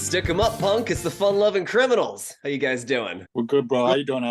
Stick 'em up, punk. It's the Fun Lovin Criminals. How you guys doing? We're good, bro. How you doing?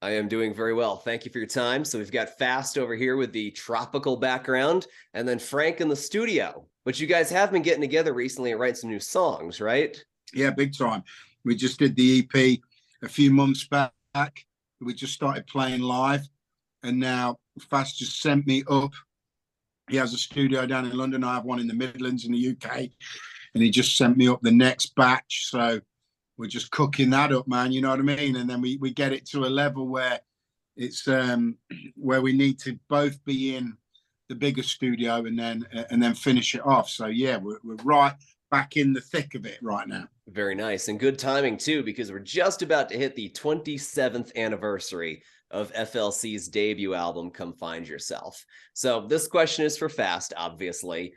I am doing very well. Thank you for your time. So we've got Fast over here with the tropical background, and then Frank in the studio. But you guys have been getting together recently and writing some new songs, right? Yeah, big time. We just did the EP a few months back. We just started playing live, and now Fast just sent me up. He has a studio down in London. I have one in the Midlands in the UK, and he just sent me up the next batch. So we're just cooking that up, man. You know what I mean? And then we get it to a level where it's where we need to both be in the bigger studio and then finish it off. So yeah, we're right back in the thick of it right now. Very nice, and good timing too, because we're just about to hit the 27th anniversary of FLC's debut album, Come Find Yourself. So this question is for Fast, obviously.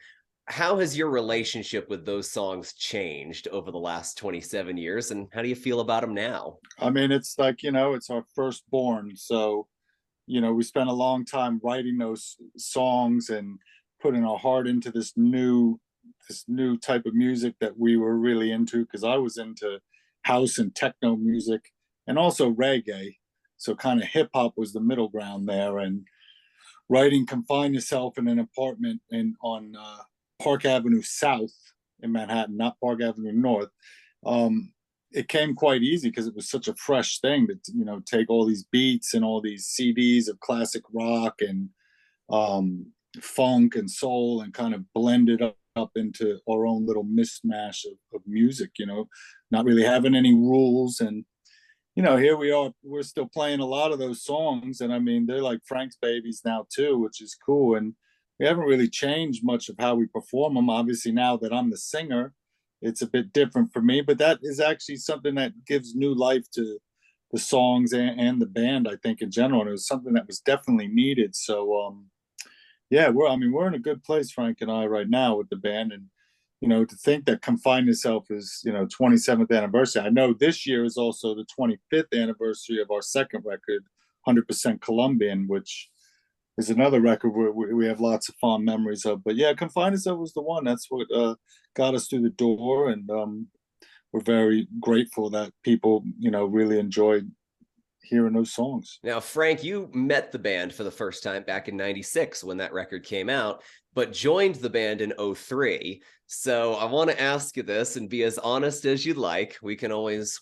How has your relationship with those songs changed over the last 27 years, and how do you feel about them now? I mean, it's like, it's our firstborn. So, we spent a long time writing those songs and putting our heart into this new type of music that we were really into, because I was into house and techno music and also reggae. So kind of hip hop was the middle ground there. And writing Confine Yourself in an apartment on Park Avenue South in Manhattan, not Park Avenue North. It came quite easy because it was such a fresh thing to, take all these beats and all these CDs of classic rock and funk and soul and kind of blend it up into our own little mishmash of music, not really having any rules. And, here we are, we're still playing a lot of those songs. And I mean, they're like Frank's babies now too, which is cool. And we haven't really changed much of how we perform them. Obviously, now that I'm the singer, it's a bit different for me, but that is actually something that gives new life to the songs and the band, I think, in general. And it was something that was definitely needed. So, yeah, we're in a good place, Frank and I, right now with the band. And, to think that Confine Yourself is, 27th anniversary. I know this year is also the 25th anniversary of our second record, 100% Colombian, which is another record where we have lots of fond memories of. But yeah, Confine Yourself was the one. That's what got us through the door. And we're very grateful that people, really enjoyed hearing those songs. Now, Frank, you met the band for the first time back in 96 when that record came out, but joined the band in 03. So I want to ask you this, and be as honest as you'd like. We can always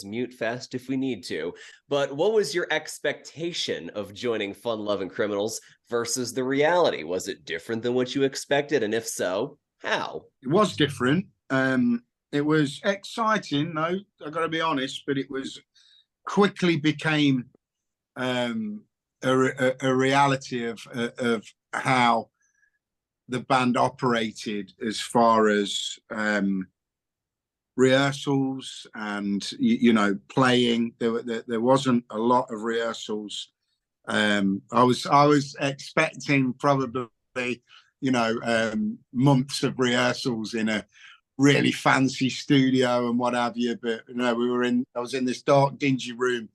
mute Fast if we need to. But what was your expectation of joining Fun Lovin Criminals versus the reality? Was it different than what you expected? And if so, how? It was different. It was exciting, though, I got to be honest, but it was quickly became a reality of how the band operated as far as rehearsals and playing. There wasn't a lot of rehearsals. I was expecting probably months of rehearsals in a really fancy studio and what have you, but I was in this dark, dingy room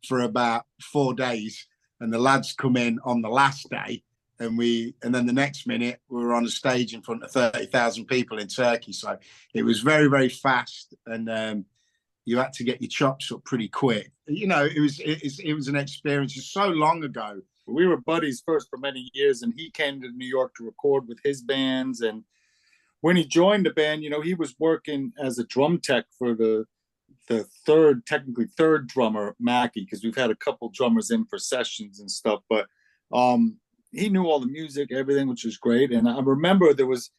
for about 4 days, and the lads come in on the last day, and then the next minute we were on a stage in front of 30,000 people in Turkey. So it was very, very fast, and you had to get your chops up pretty quick. It was an experience. It's so long ago. We were buddies first for many years, and he came to New York to record with his bands. And when he joined the band, he was working as a drum tech for the third drummer, Mackie, because we've had a couple drummers in for sessions and stuff. But he knew all the music, everything, which was great. And I remember it was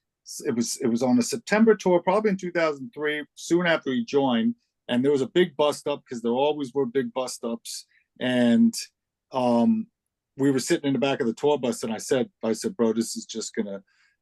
on a September tour, probably in 2003, soon after he joined, and there was a big bust up, because there always were big bust ups. And we were sitting in the back of the tour bus, and I said, bro, this is just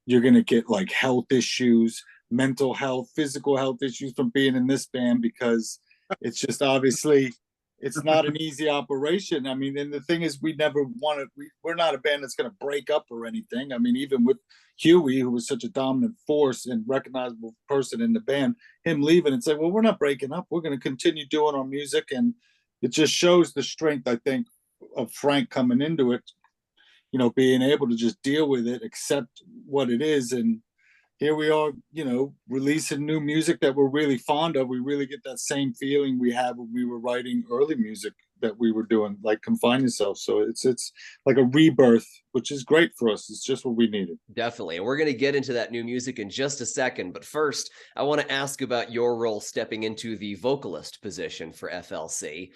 you're gonna get like health issues, mental health, physical health issues from being in this band, because it's just obviously it's not an easy operation. I mean, and the thing is, we're not a band that's gonna break up or anything. I mean, even with Huey, who was such a dominant force and recognizable person in the band, him leaving and saying, well, we're not breaking up, we're gonna continue doing our music. And it just shows the strength, I think, of Frank coming into it, being able to just deal with it, accept what it is, and here we are, releasing new music that we're really fond of. We really get that same feeling we had when we were writing early music that we were doing, like Confine Yourself. So it's like a rebirth, which is great for us. It's just what we needed. Definitely. And we're going to get into that new music in just a second. But first, I want to ask about your role stepping into the vocalist position for FLC.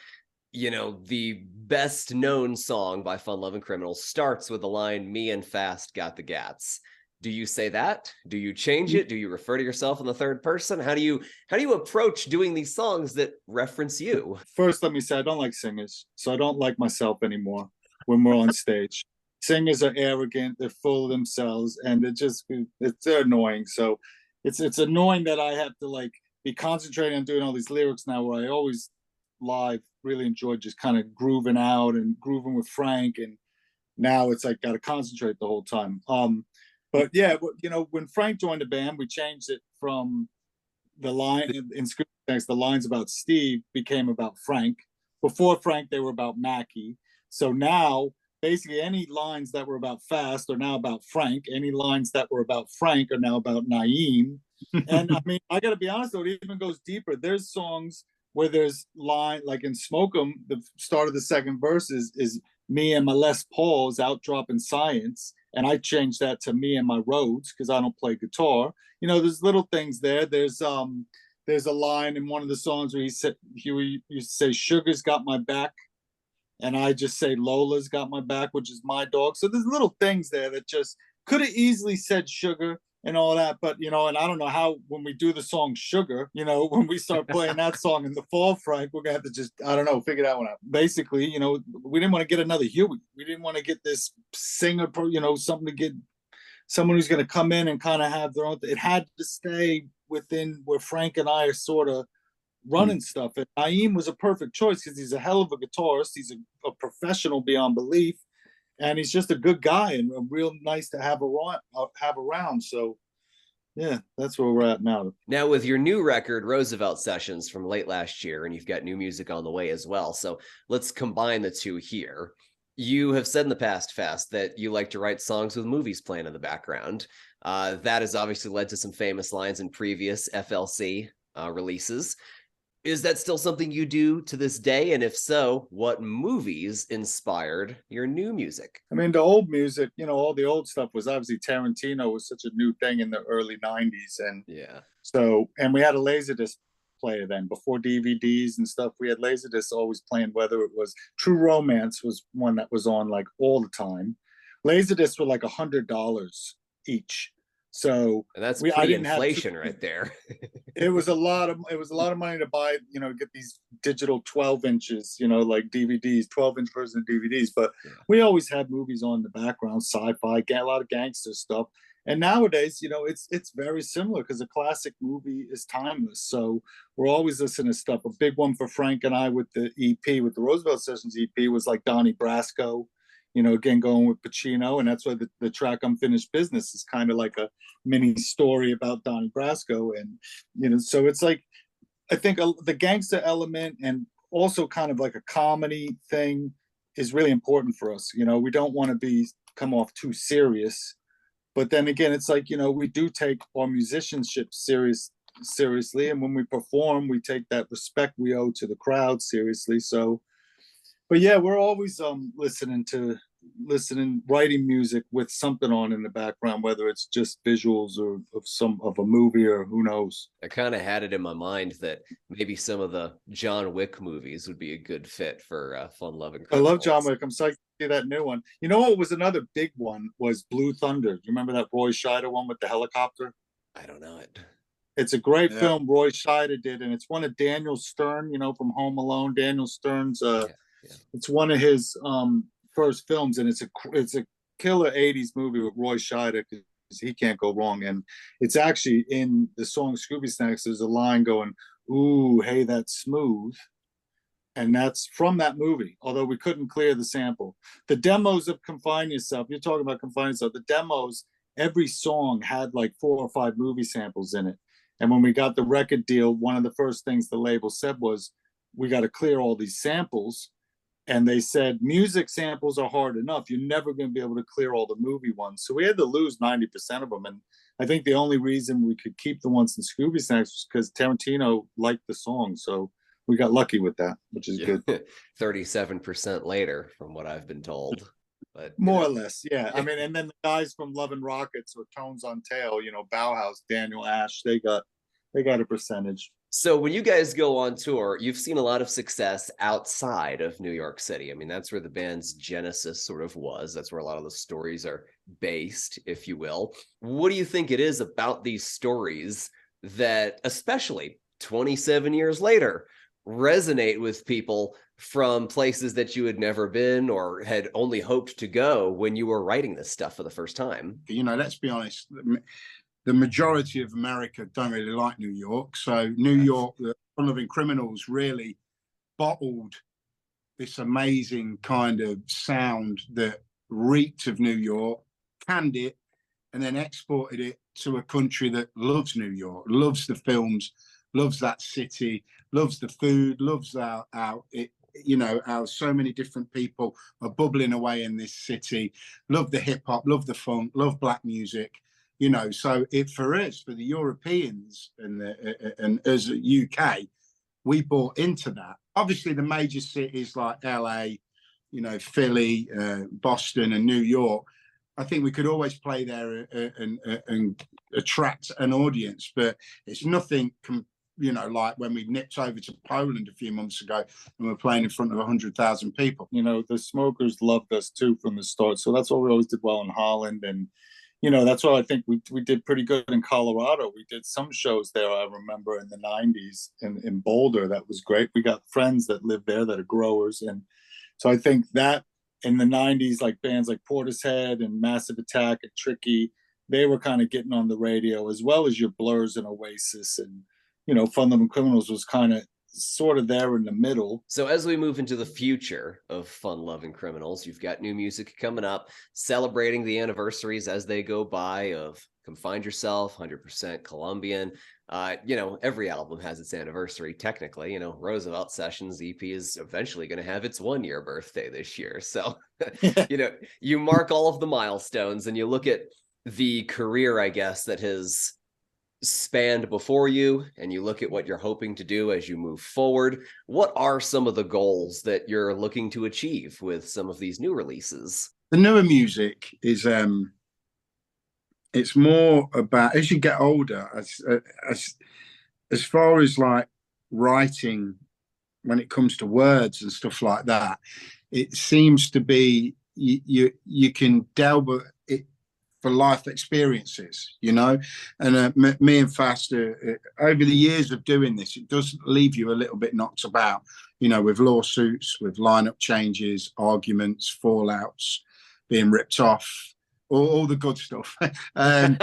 The best known song by Fun Lovin Criminals starts with the line, "Me and Fast got the gats." Do you say that? Do you change it? Do you refer to yourself in the third person? How do you approach doing these songs that reference you? First, let me say I don't like singers, so I don't like myself anymore when we're on stage. Singers are arrogant, they're full of themselves, and they're annoying. So it's annoying that I have to like be concentrating on doing all these lyrics now, where I always live really enjoyed just kind of grooving out and grooving with Frank, and now it's like got to concentrate the whole time. But yeah, when Frank joined the band, we changed it from the line in Scooby Snacks. The lines about Steve became about Frank. Before Frank, they were about Mackie. So now, basically, any lines that were about Fast are now about Frank. Any lines that were about Frank are now about Naeem. And I mean, I got to be honest, though, it even goes deeper. There's songs where there's line, like in Smoke 'Em, the start of the second verse is me and my Les Pauls out dropping science. And I changed that to me and my Rhodes because I don't play guitar. There's little things there. There's a line in one of the songs where Huey used to say, "Sugar's got my back," and I just say, "Lola's got my back," which is my dog. So there's little things there that just could have easily said Sugar and all that, but and I don't know how, when we do the song Sugar, when we start playing that song in the fall, Frank, we're gonna have to just, I don't know, figure that one out. Basically, we didn't want to get another Huey. We didn't want to get this singer, something to get someone who's going to come in and kind of have their own. It had to stay within where Frank and I are sort of running stuff. And Naeem was a perfect choice because he's a hell of a guitarist. He's a professional beyond belief. And he's just a good guy and real nice to have around. So, yeah, that's where we're at now. Now, with your new record, Roosevelt Sessions, from late last year, and you've got new music on the way as well. So let's combine the two here. You have said in the past, Fast, that you like to write songs with movies playing in the background. That has obviously led to some famous lines in previous FLC releases. Is that still something you do to this day? And if so, what movies inspired your new music? I mean, the old music, all the old stuff was obviously Tarantino was such a new thing in the early 90s. And yeah. So, and we had a Laserdisc player then before DVDs and stuff. We had Laserdisc always playing, whether it was True Romance was one that was on like all the time. Laserdiscs were like $100 each. So and that's pre-inflation right there. It was a lot of money to buy, get these digital 12 inches, like DVDs, 12-inch version of DVDs. But we always had movies on in the background, sci-fi, a lot of gangster stuff. And nowadays, it's very similar because a classic movie is timeless. So we're always listening to stuff. A big one for Frank and I with the EP, with the Roosevelt Sessions EP, was like Donnie Brasco. Again, going with Pacino, and that's why the track "Unfinished Business" is kind of like a mini story about Donnie Brasco, and so it's like, I think the gangster element and also kind of like a comedy thing is really important for us. We don't want to come off too serious, but then again, it's like, we do take our musicianship seriously, and when we perform, we take that respect we owe to the crowd seriously. So. But yeah, we're always writing music with something on in the background, whether it's just visuals or of a movie or who knows. I kind of had it in my mind that maybe some of the John Wick movies would be a good fit for Fun Lovin Criminals. I love John Wick. I'm psyched to see that new one. What was another big one was Blue Thunder. Do you remember that Roy Scheider one with the helicopter? I don't know it. It's a great film Roy Scheider did, and it's one of Daniel Stern, from Home Alone. Daniel Stern's it's one of his first films, and it's a killer 80s movie with Roy Scheider because he can't go wrong. And it's actually in the song Scooby Snacks, there's a line going, "Ooh, hey, that's smooth." And that's from that movie, although we couldn't clear the sample. The demos of Confine Yourself, you're talking about Confine Yourself, the demos, every song had like 4 or 5 movie samples in it. And when we got the record deal, one of the first things the label said was, we got to clear all these samples And they said music samples are hard enough. You're never going to be able to clear all the movie ones. So we had to lose 90% of them. And I think the only reason we could keep the ones in Scooby Snacks was because Tarantino liked the song. So we got lucky with that, which is good. 37% later, from what I've been told. But more or less, yeah. I mean, and then the guys from Love and Rockets or Tones on Tail, Bauhaus, Daniel Ash, they got a percentage. So when you guys go on tour, you've seen a lot of success outside of New York City. I mean, that's where the band's genesis sort of was. That's where a lot of the stories are based, if you will. What do you think it is about these stories that, especially 27 years later, resonate with people from places that you had never been or had only hoped to go when you were writing this stuff for the first time? Let's be honest. The majority of America don't really like New York. So New York, the Fun Lovin Criminals really bottled this amazing kind of sound that reeked of New York, canned it, and then exported it to a country that loves New York, loves the films, loves that city, loves the food, loves how so many different people are bubbling away in this city, love the hip hop, love the funk, love black music. So for us, for the Europeans and as a UK, we bought into that. Obviously, the major cities like LA, Philly, Boston, and New York, I think we could always play there and attract an audience, but it's nothing, like when we nipped over to Poland a few months ago and we're playing in front of 100,000 people. The Smokers loved us too from the start, so that's why we always did well in Holland, and that's why I think we did pretty good in Colorado. We did some shows there, I remember, in the 90s in Boulder. That was great. We got friends that live there that are growers. And so I think that in the 90s, like bands like Portishead and Massive Attack and Tricky, they were kind of getting on the radio, as well as your Blurs and Oasis. And, Fun Lovin Criminals was kind of sort of there in the middle. So as we move into the future of Fun Lovin Criminals, you've got new music coming up, celebrating the anniversaries as they go by of Come Find Yourself, 100% Colombian. Every album has its anniversary, technically. Roosevelt Sessions EP is eventually going to have its 1-year birthday this year. So, you mark all of the milestones and you look at the career, I guess, that has spanned before you, and you look at what you're hoping to do as you move forward. What are some of the goals that you're looking to achieve with some of these new releases? The newer music is it's more about, as you get older, as far as like writing, when it comes to words and stuff like that, it seems to be you can delve it for life experiences, and me and Fast, over the years of doing this, it does leave you a little bit knocked about, with lawsuits, with lineup changes, arguments, fallouts, being ripped off, all the good stuff. When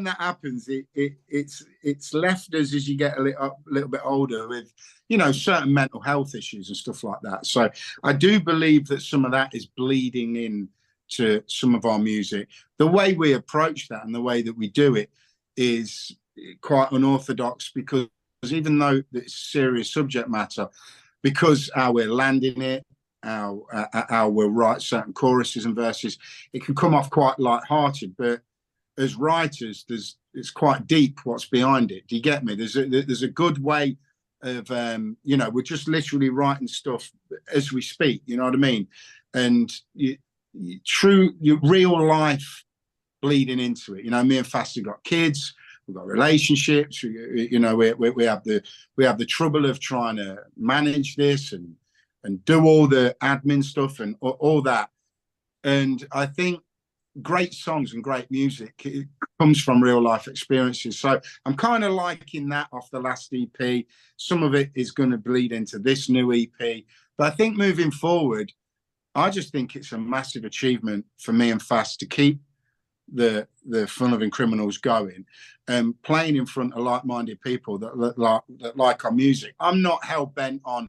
that happens, it's left us, as you get a little bit older, with certain mental health issues and stuff like that. So I do believe that some of that is bleeding in to some of our music. The way we approach that and the way that we do it is quite unorthodox, because even though it's serious subject matter, because how we're landing it, how we'll write certain choruses and verses, it can come off quite light-hearted, but as writers, it's quite deep what's behind it. Do you get me? There's a good way of we're just literally writing stuff as we speak, you know what I mean? And your real life bleeding into it. Me and Fast have got kids, we've got relationships, we have the trouble of trying to manage this and do all the admin stuff and all that. And I think great songs and great music, it comes from real life experiences. So I'm kind of liking that off the last EP. Some of it is going to bleed into this new EP, but I think moving forward, I just think it's a massive achievement for me and Fast to keep the Fun Lovin Criminals going and playing in front of like-minded people that like our music. I'm not hell-bent on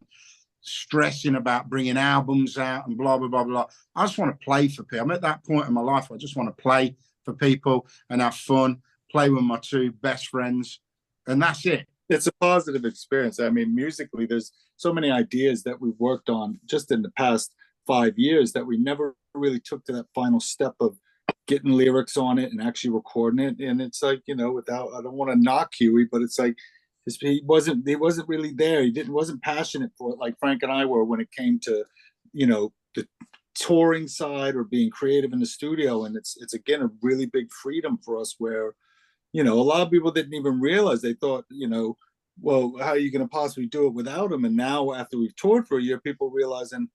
stressing about bringing albums out and blah, blah, blah, blah. I just want to play for people. I'm at that point in my life where I just want to play for people and have fun, play with my two best friends, and that's it. it's a positive experience. I mean, musically, there's so many ideas that we've worked on just in the past 5 years that we never really took to that final step of getting lyrics on it and actually recording it. And it's like, without, I don't want to knock Huey, but it's like he wasn't really there. Wasn't passionate for it like Frank and I were when it came to, the touring side or being creative in the studio. And it's again a really big freedom for us where, a lot of people didn't even realize. They thought, well, how are you going to possibly do it without him? And now after we've toured for a year, people realizing,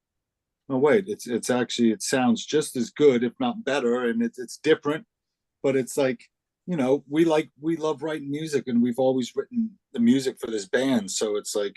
oh wait, it's actually, it sounds just as good, if not better, and it's different. But it's like, we love writing music, and we've always written the music for this band. So it's like,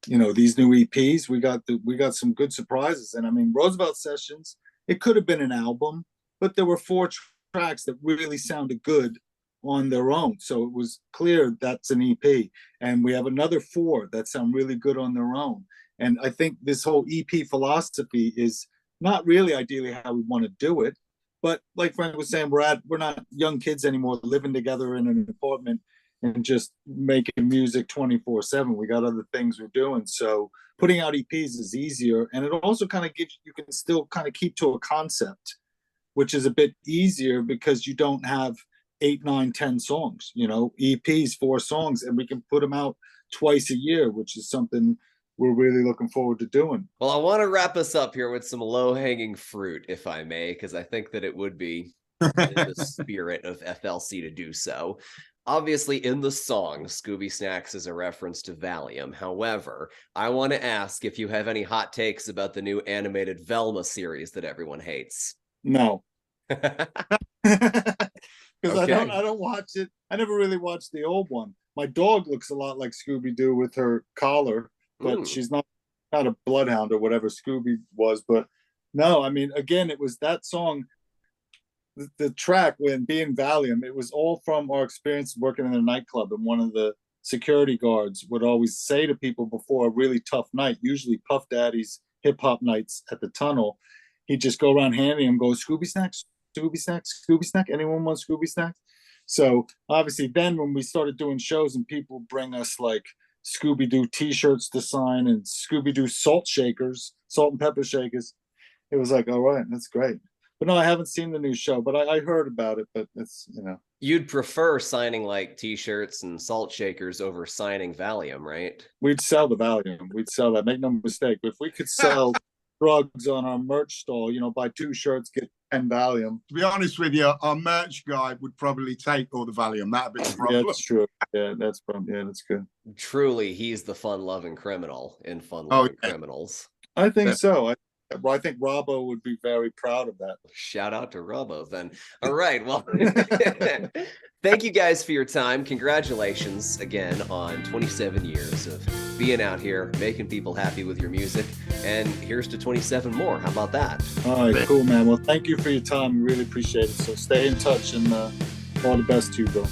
these new EPs, we got some good surprises. And I mean, Roosevelt Sessions, it could have been an album, but there were 4 tracks that really sounded good on their own. So it was clear that's an EP. And we have another 4 that sound really good on their own. And I think this whole EP philosophy is not really ideally how we want to do it. But like Frank was saying, we're not young kids anymore living together in an apartment and just making music 24/7. We got other things we're doing. So putting out EPs is easier. And it also kind of gives, you can still kind of keep to a concept, which is a bit easier because you don't have 8, 9, 10 songs, EPs, 4 songs, and we can put them out twice a year, which is something we're really looking forward to doing. Well, I want to wrap us up here with some low-hanging fruit, if I may, because I think that it would be in the spirit of FLC to do so. Obviously, in the song, Scooby Snacks is a reference to Valium. However, I want to ask if you have any hot takes about the new animated Velma series that everyone hates. No. Because Okay. I don't watch it. I never really watched the old one. My dog looks a lot like Scooby-Doo with her collar, but she's not a bloodhound or whatever Scooby was. But no, I mean, again, it was that song, the track when being Valium, it was all from our experience working in a nightclub. And one of the security guards would always say to people before a really tough night, usually Puff Daddy's hip hop nights at the Tunnel, he'd just go around handing them, go, Scooby Snacks, Scooby Snacks, Scooby Snack. Anyone want Scooby Snacks? So obviously then when we started doing shows and people bring us like Scooby-Doo t-shirts to sign and Scooby-Doo salt and pepper shakers, it was like, all right, that's great. But no, I haven't seen the new show, but I heard about it. But it's, You'd prefer signing like t-shirts and salt shakers over signing Valium, right? We'd sell the Valium. We'd sell that. Make no mistake. If we could sell drugs on our merch stall, buy 2 shirts, get 10 Valium. To be honest with you, our merch guy would probably take all the Valium. That'd be the problem. Yeah, that's true. Yeah, that's good. Truly, he's the Fun Lovin Criminal in Fun Lovin Criminals. I think so. I think Robbo would be very proud of that. Shout out to Robbo then. All right. Well, thank you guys for your time. Congratulations again on 27 years of being out here, making people happy with your music. And here's to 27 more. How about that? All right, cool, man. Well, thank you for your time. Really appreciate it. So stay in touch and all the best to you, bro.